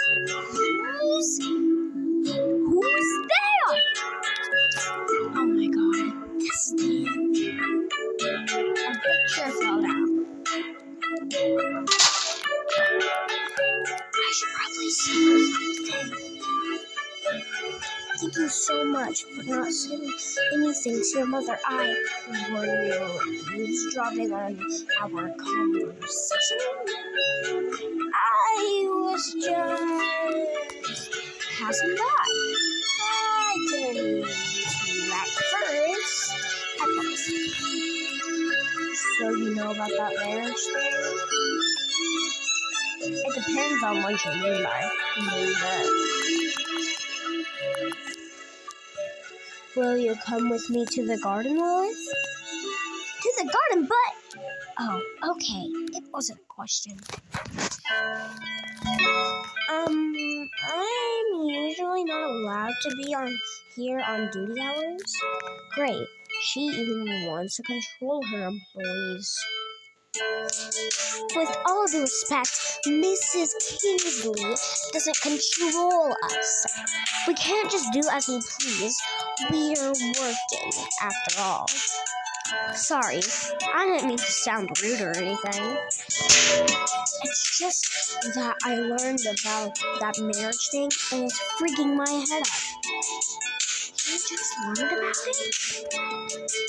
Who's there? Oh my god, this man. A picture fell down. I should probably say something. Thank you so much for not saying anything to your mother. Were you eavesdropping on our conversation? I was just passing by. I didn't mean to at first. So you know about that marriage thing? It depends on what you mean by that. Will you come with me to the garden, Lilith? To the garden, but... Oh, okay. It wasn't a question. I'm usually not allowed to be here on duty hours. Great. She even wants to control her employees. With all due respect, Mrs. Kingsley doesn't control us. We can't just do as we please. We're working, after all. Sorry, I didn't mean to sound rude or anything. It's just that I learned about that marriage thing and it's freaking my head up. You just learned about it?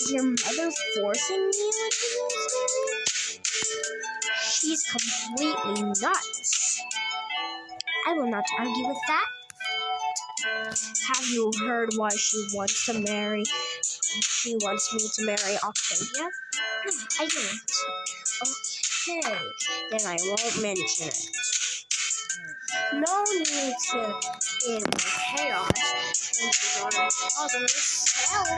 Is your mother forcing you into this marriage? She's completely nuts. I will not argue with that. Have you heard why she wants me to marry Octavia? No, I didn't. Okay, then I won't mention it. No need to in chaos and you're causing yourself.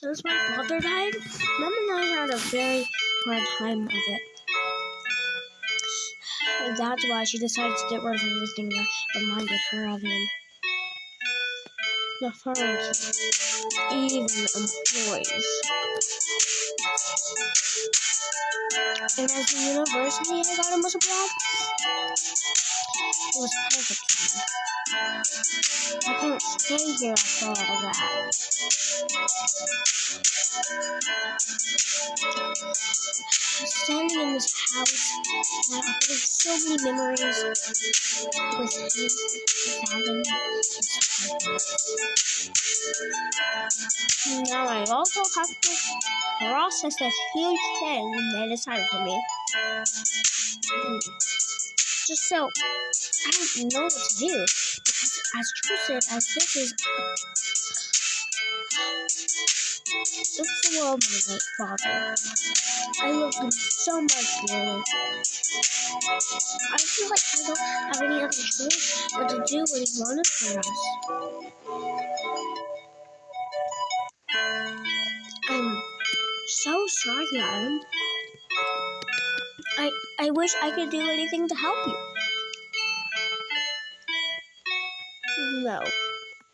Since my father died, Mom and I had a very hard time with it. That's why she decided to get rid of everything that reminded her of him. The furniture, even employees. And as the university I got him was abroad, it was perfect for me. I couldn't stay here after all that. Standing in this house, I have so many memories with him, without him. Now I also have to process this huge thing they decided for me. Just so I don't know what to do, because as true as this is the world of my late father. I love him so much, really. I feel like I don't have any other choice but to do what he wanted for us. I'm so sorry, Adam. I wish I could do anything to help you. No.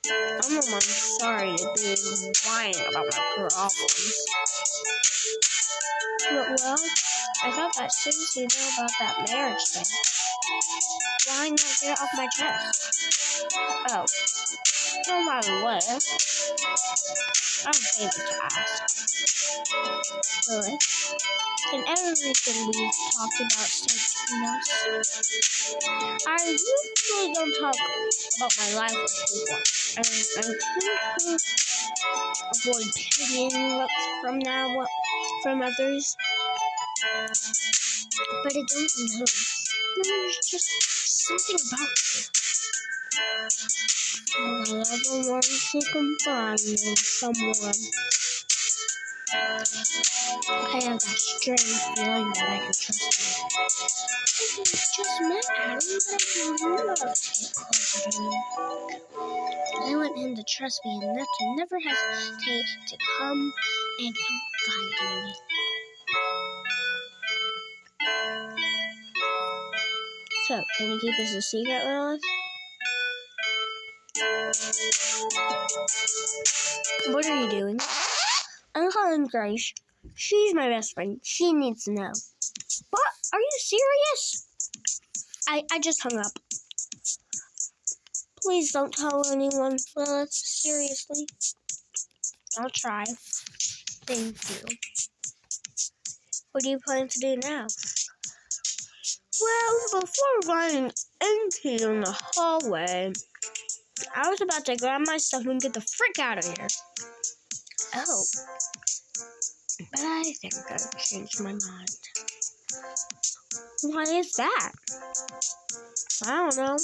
I'm sorry to be whining about my problems. But, well, I thought that since you know about that marriage thing, why not get it off my chest? Oh, no matter what, I'm able to ask. Lilith, can everything we've talked about stay between us? I usually don't talk about my life with people, and I tend to avoid pitying looks from others. But I don't know. There's just something about you. And I ever want to confide in someone. I have that strange feeling that I can trust you. I just met Adam, but I would love to get closer to him. I want him to trust me enough to never hesitate to come and confide in me. So, can you keep this a secret, Lilith? What are you doing? I'm calling Grace. She's my best friend. She needs to know. What? Are you serious? I just hung up. Please don't tell anyone. Well, seriously. I'll try. Thank you. What do you plan to do now? Well, before running into you in the hallway, I was about to grab my stuff and get the frick out of here. Oh. But I think I've changed my mind. Why is that? I don't know.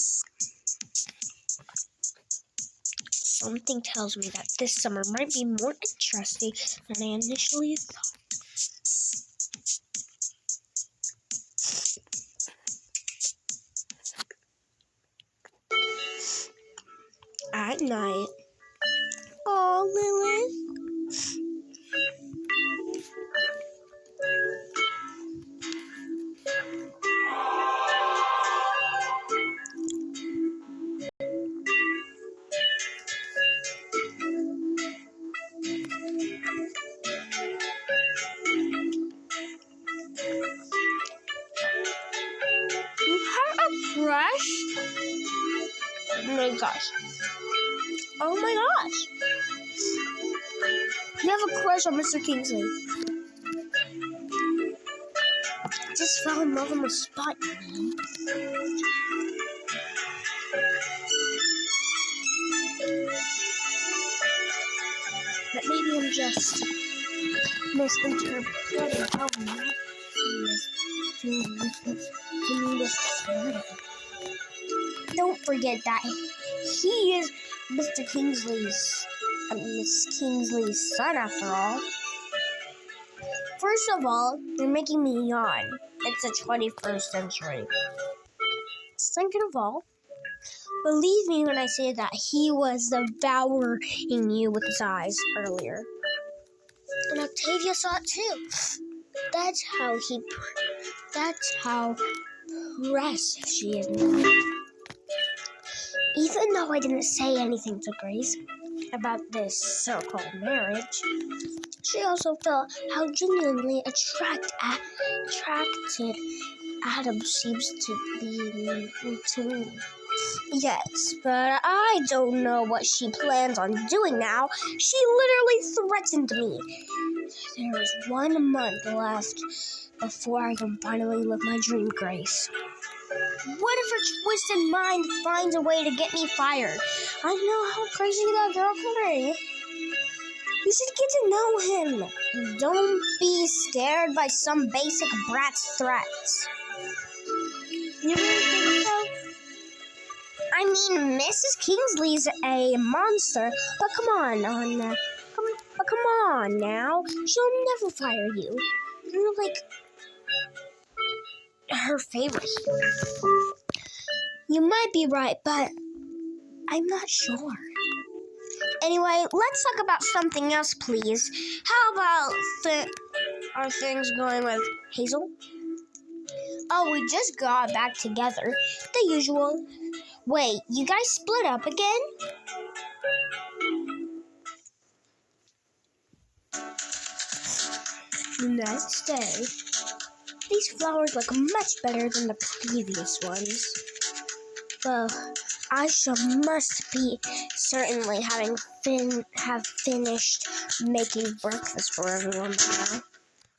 Something tells me that this summer might be more interesting than I initially thought. At night. Oh, Lilith. You have a crush? Oh my gosh. Oh my gosh. You have a crush on Mr. Kingsley. Just fell in love on the spot, man. But maybe I'm just misinterpreting how nice he is to me this morning. Don't forget that he is Mr. Kingsley's, Miss Kingsley's son after all. First of all, you're making me yawn. It's the 21st century. Second of all, believe me when I say that he was devouring you with his eyes earlier. And Octavia saw it too. That's how precious she is now. Even though I didn't say anything to Grace about this so-called marriage, she also felt how genuinely attracted Adam seems to be to me. Yes, but I don't know what she plans on doing now. She literally threatened me. There is 1 month left before I can finally live my dream, Grace. What if her twisted mind finds a way to get me fired? I know how crazy that girl can be. You should get to know him. Don't be scared by some basic brat's threats. You really think so? I mean, Mrs. Kingsley's a monster, but come on now. She'll never fire you. You're like her favorite. You might be right, but I'm not sure. Anyway, let's talk about something else, please. How about are things going with Hazel? Oh, we just got back together. The usual. Wait, you guys split up again? The next day, these flowers look much better than the previous ones. Well, I must be certainly have finished making breakfast for everyone now.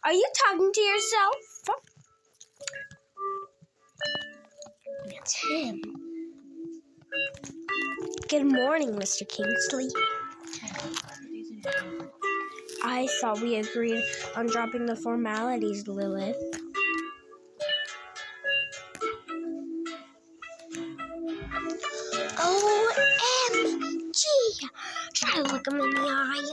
Are you talking to yourself? It's him. Good morning, Mr. Kingsley. I thought we agreed on dropping the formalities, Lilith. OMG! Try to look him in the eye.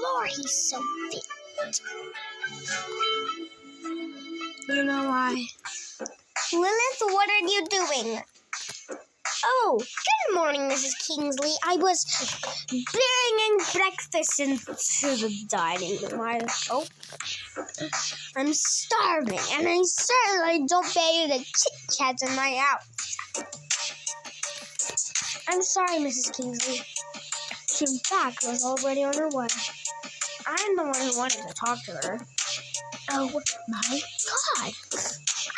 Lord, he's so fit. You know why? Lilith, what are you doing? Oh, good morning, Mrs. Kingsley. I was bringing breakfast into the dining room. I'm starving, and I certainly don't pay you the chit-chats in my house. I'm sorry, Mrs. Kingsley. She, in fact, was already on her way. I'm the one who wanted to talk to her. Oh my God.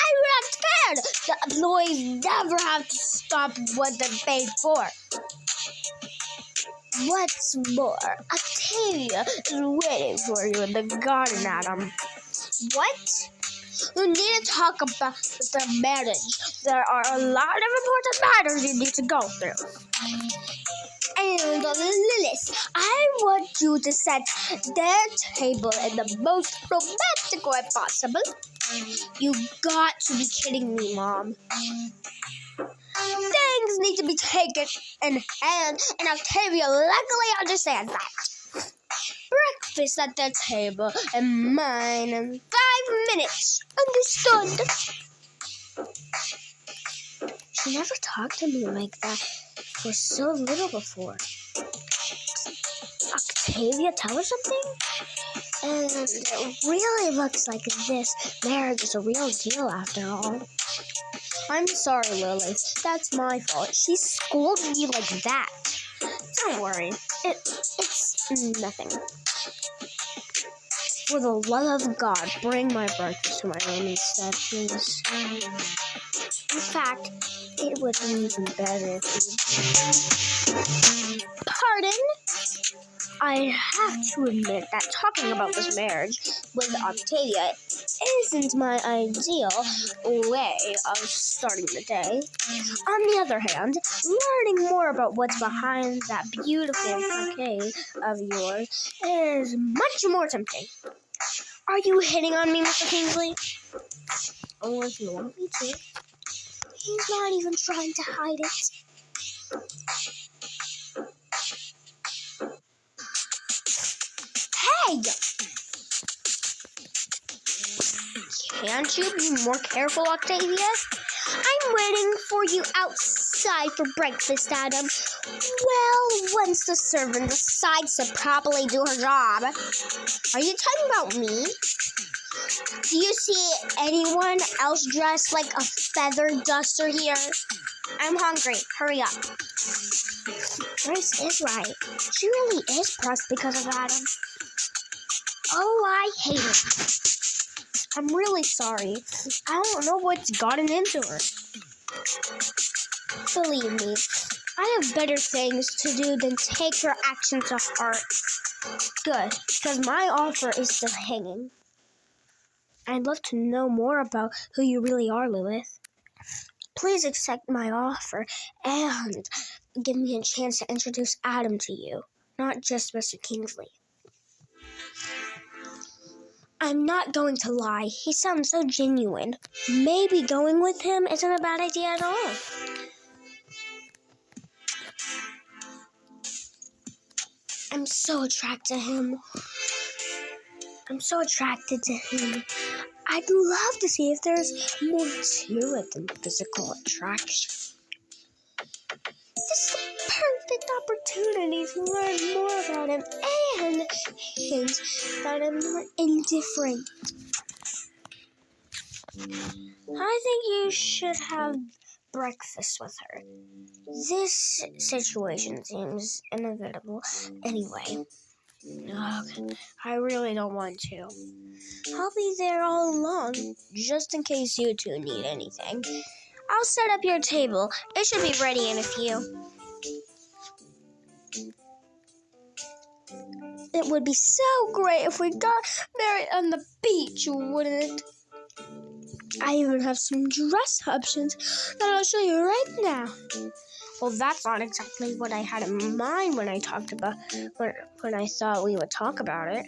I'm not scared. The employees never have to stop what they're paid for. What's more, Octavia is waiting for you in the garden, Adam. What? You need to talk about the marriage. There are a lot of important matters you need to go through. And Lilith, I want you to set their table in the most romantic way possible. You got to be kidding me, Mom. Things need to be taken in hand, and Octavia luckily understands that. Breakfast at the table and mine in 5 minutes. Understood? She never talked to me like that for so little before. Octavia tell her something? And it really looks like this marriage is a real deal after all. I'm sorry, Lily. That's my fault. She scolded you like that. Don't worry. It's nothing. For the love of God, bring my breakfast to my room instead, please. In fact, it would be even better if you... Pardon? I have to admit that talking about this marriage with Octavia isn't my ideal way of starting the day. On the other hand, learning more about what's behind that beautiful bouquet of yours is much more tempting. Are you hitting on me, Mr. Kingsley? Or if you want me to. He's not even trying to hide it. Hey! Can't you be more careful, Octavia? I'm waiting for you outside for breakfast, Adam. Well, once the servant decides to properly do her job. Are you talking about me? Do you see anyone else dressed like a feather duster here? I'm hungry. Hurry up. Grace is right. She really is pressed because of Adam. Oh, I hate it. I'm really sorry. I don't know what's gotten into her. Believe me, I have better things to do than take her action to heart. Good, because my offer is still hanging. I'd love to know more about who you really are, Lilith. Please accept my offer and give me a chance to introduce Adam to you, not just Mr. Kingsley. I'm not going to lie. He sounds so genuine. Maybe going with him isn't a bad idea at all. I'm so attracted to him. I'd love to see if there's more to it than physical attraction. This is the perfect opportunity to learn more about him and hint that I'm not indifferent. I think you should have breakfast with her. This situation seems inevitable anyway. Ugh, I really don't want to. I'll be there all along, just in case you two need anything. I'll set up your table. It should be ready in a few. It would be so great if we got married on the beach, wouldn't it? I even have some dress options that I'll show you right now. Well, that's not exactly what I had in mind when I talked about when I thought we would talk about it.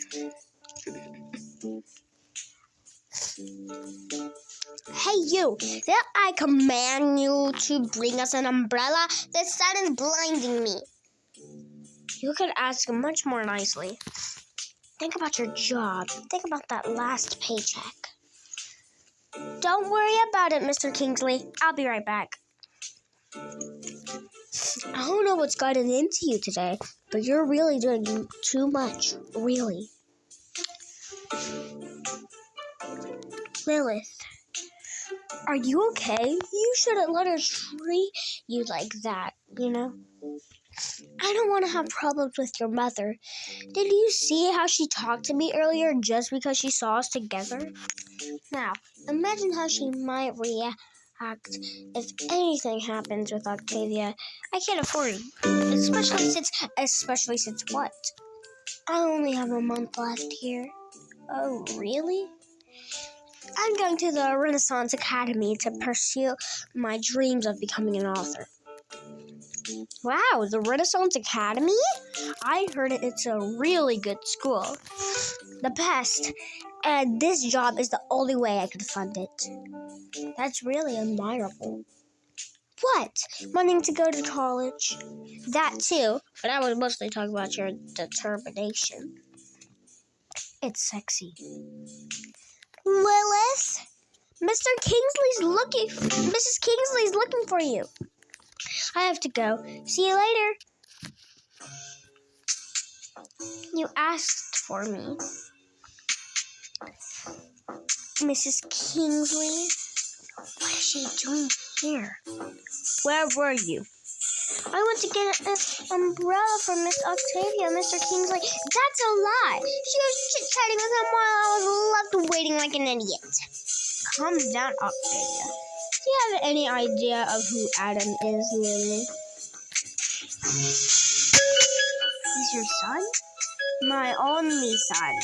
Hey, you! Did I command you to bring us an umbrella? The sun is blinding me. You could ask much more nicely. Think about your job. Think about that last paycheck. Don't worry about it, Mr. Kingsley. I'll be right back. I don't know what's gotten into you today, but you're really doing too much. Really. Lilith, are you okay? You shouldn't let her treat you like that, you know? I don't want to have problems with your mother. Did you see how she talked to me earlier just because she saw us together? Now, imagine how she might react if anything happens with Octavia. I can't afford it, especially since what? I only have a month left here. Oh, really? I'm going to the Renaissance Academy to pursue my dreams of becoming an author. Wow, the Renaissance Academy? I heard it's a really good school. The best. And this job is the only way I could fund it. That's really admirable. What? Wanting to go to college? That too, but I was mostly talking about your determination. It's sexy. Lilith? Mrs. Kingsley's looking for you. I have to go. See you later. You asked for me. Mrs. Kingsley? What is she doing here? Where were you? I went to get an umbrella from Miss Octavia, Mr. Kingsley. That's a lie. She was chit-chatting with him while I was left waiting like an idiot. Calm down, Octavia. Do you have any idea of who Adam is, Lily? He's your son? My only son.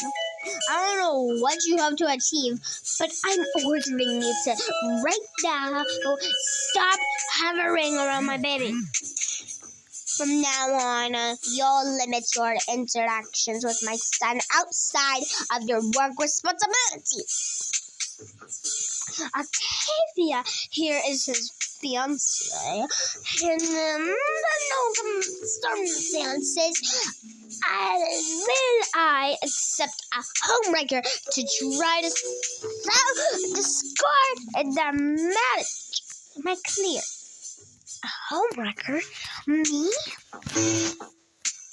I don't know what you have to achieve, but I'm ordering you to right now stop hovering around my baby. From now on, you'll limit your interactions with my son outside of your work responsibilities. Octavia here is his fiancée, and under no circumstances will I accept a homewrecker to try to discard the marriage. Am I clear? A homewrecker? Me?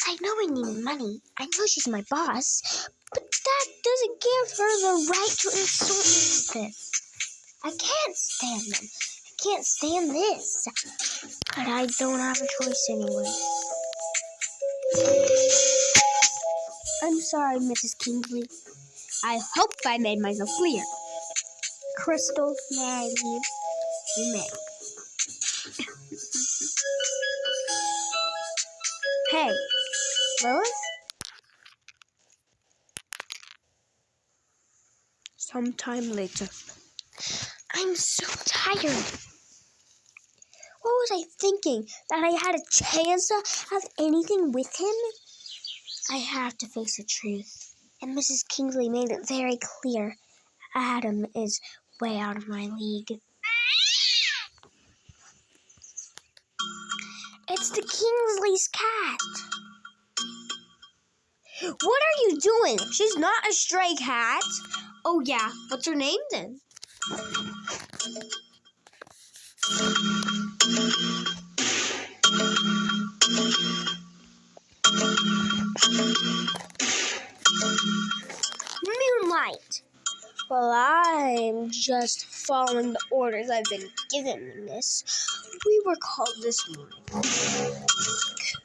I know I need money. I know she's my boss, but that doesn't give her the right to insult me like this. I can't stand them. I can't stand this. But I don't have a choice anyway. I'm sorry, Mrs. Kingsley. I hope I made myself clear. Crystal, may I leave? You may. Hey, Lilith? Sometime later. I'm so tired. What was I thinking? That I had a chance to have anything with him? I have to face the truth. And Mrs. Kingsley made it very clear. Adam is way out of my league. It's the Kingsley's cat. What are you doing? She's not a stray cat. Oh yeah, what's her name then? Moonlight. Well, I'm just following the orders I've been given, miss. We were called this morning.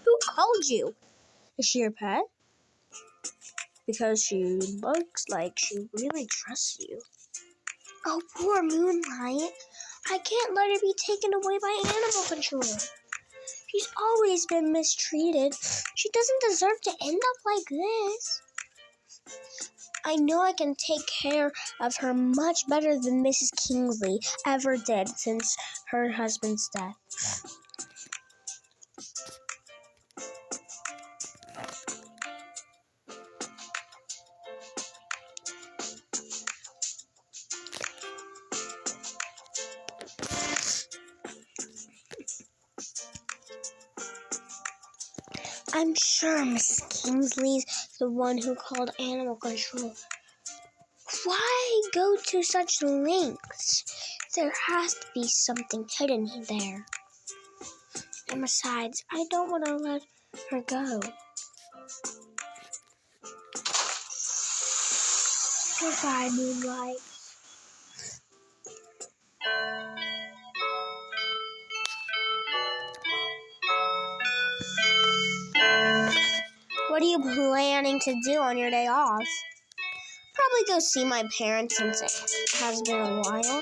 Who called you? Is she your pet? Because she looks like she really trusts you. Oh, poor Moonlight. I can't let her be taken away by animal control. She's always been mistreated. She doesn't deserve to end up like this. I know I can take care of her much better than Mrs. Kingsley ever did since her husband's death. I'm sure Mrs. Kingsley's the one who called animal control. Why go to such lengths? There has to be something hidden there. And besides, I don't want to let her go. Goodbye, Moonlight. What are you planning to do on your day off? Probably go see my parents since it has been a while.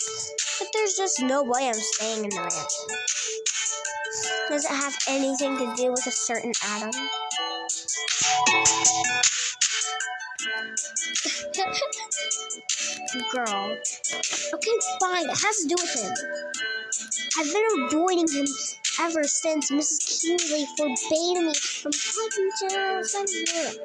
But there's just no way I'm staying in the mansion. Does it have anything to do with a certain Adam? Girl. Okay, fine. It has to do with him. I've been avoiding him ever since Mrs. Kingsley forbade me from talking to someone.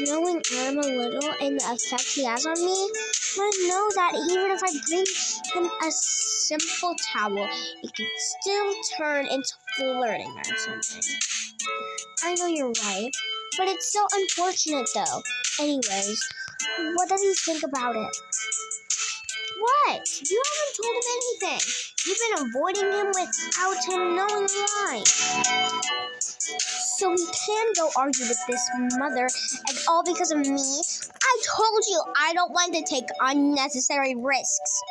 Knowing Adam a little and the effect he has on me, I know that even if I bring him a simple towel, it can still turn into flirting or something. I know you're right, but it's so unfortunate though. Anyways, what does he think about it? What? You haven't told him anything. You've been avoiding him without him knowing why. So he can go argue with this mother, and all because of me? I told you I don't want to take unnecessary risks.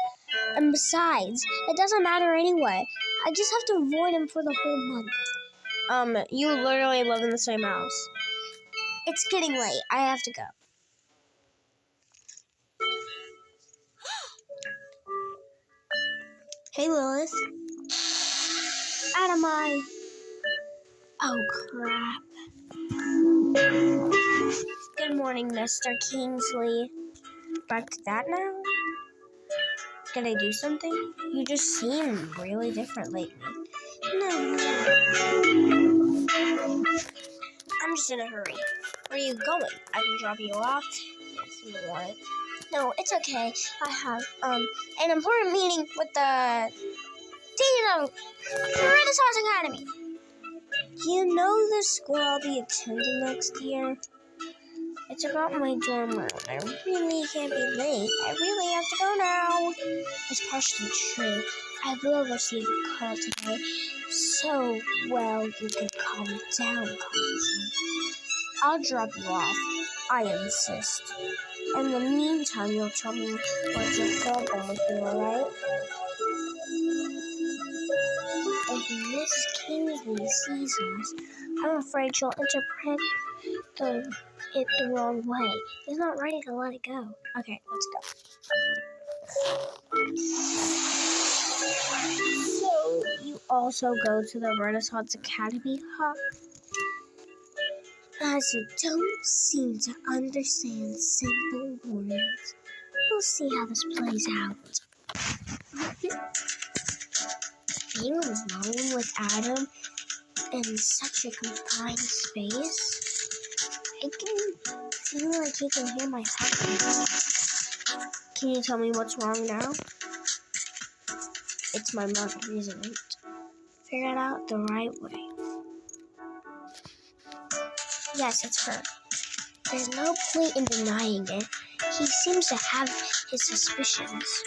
And besides, it doesn't matter anyway. I just have to avoid him for the whole month. You literally live in the same house. It's getting late. I have to go. Hey, Lilith. Adam, Oh, crap. Good morning, Mr. Kingsley. Back to that now? Did I do something? You just seem really different lately. No. I'm just in a hurry. Where are you going? I can drop you off if you want. No, it's okay. I have an important meeting with the Dean of Renaissance Academy. Do you know the school I'll be attending next year? It's about my dorm room. I really can't be late. I really have to go now. It's partially true. I will receive a call today. So, well, you can calm down, Carson. I'll drop you off. I insist. In the meantime, you'll tell me what's your problem with me, alright? If Mrs. Kingsley sees us, I'm afraid she'll interpret it the wrong way. He's not ready to let it go. Okay, let's go. So, you also go to the Renaissance Academy, huh? As you don't seem to understand simple words, we'll see how this plays out. Being alone with Adam in such a confined space, I can feel like he can hear my heartbeat. Can you tell me what's wrong now? It's my mother, isn't it? Figure it out the right way. Yes, it's her. There's no point in denying it. He seems to have his suspicions.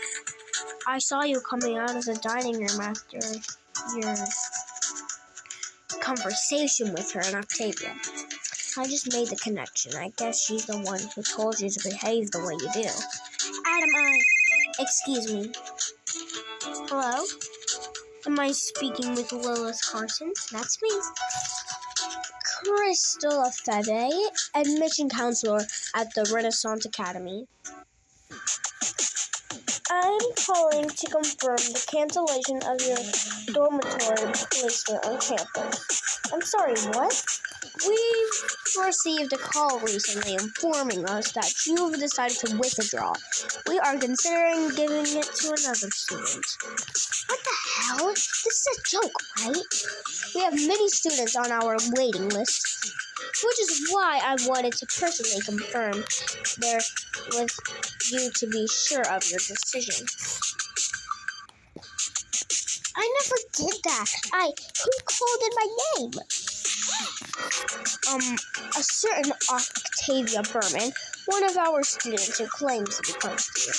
I saw you coming out of the dining room after your conversation with her and Octavia. I just made the connection. I guess she's the one who told you to behave the way you do. Adam, excuse me. Hello? Am I speaking with Lilith Carson? That's me. Crystal Febe, admission counselor at the Renaissance Academy. I'm calling to confirm the cancellation of your dormitory placement on campus. I'm sorry, what? We've received a call recently informing us that you've decided to withdraw. We are considering giving it to another student. What the hell? This is a joke, right? We have many students on our waiting list, which is why I wanted to personally confirm there with you to be sure of your decision. I never did that. Who called in my name? A certain Octavia Berman, one of our students who claims to be close to you.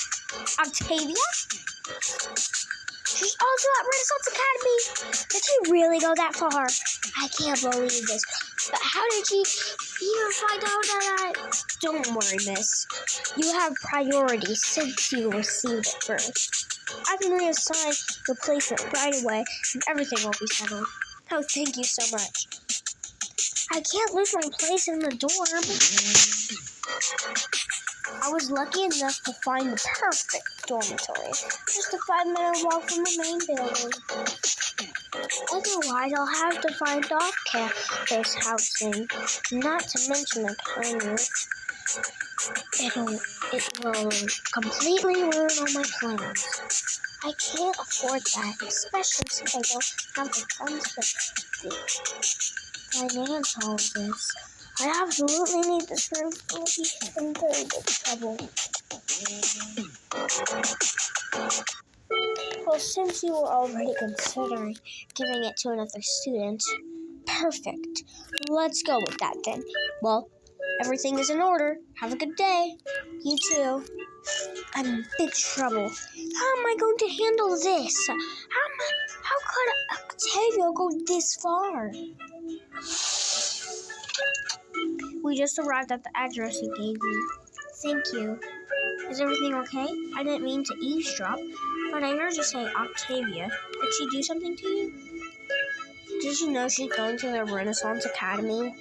Octavia? She's also at Renaissance Academy. Did she really go that far? I can't believe this. But how did she even find out that Don't worry, miss. You have priority since you received it first. I can reassign the placement right away and everything will be settled. Oh, thank you so much. I can't lose my place in the dorm. I was lucky enough to find the perfect dormitory, just a 5-minute walk from the main building. Otherwise, I'll have to find off-campus housing, not to mention the commute. It will completely ruin all my plans. I can't afford that, especially since I don't have the funds to finance all of this. I absolutely need this room to be in very big trouble. Well, since you were already considering giving it to another student, perfect. Let's go with that then. Well, everything is in order. Have a good day. You too. I'm in big trouble. How am I going to handle this? How could Octavia go this far? We just arrived at the address you gave me. Thank you. Is everything okay? I didn't mean to eavesdrop, but I heard you say Octavia. Did she do something to you? Did you know she's going to the Renaissance Academy?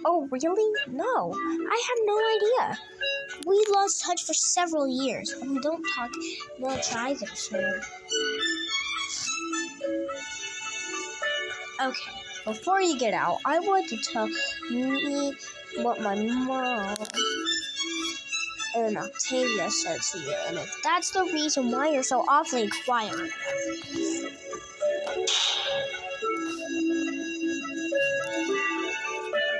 Oh, really? No. I had no idea. We lost touch for several years, and we don't talk much either, so... Okay, before you get out, I want to tell me what my mom and Octavia said to you, and if that's the reason why you're so awfully quiet right now.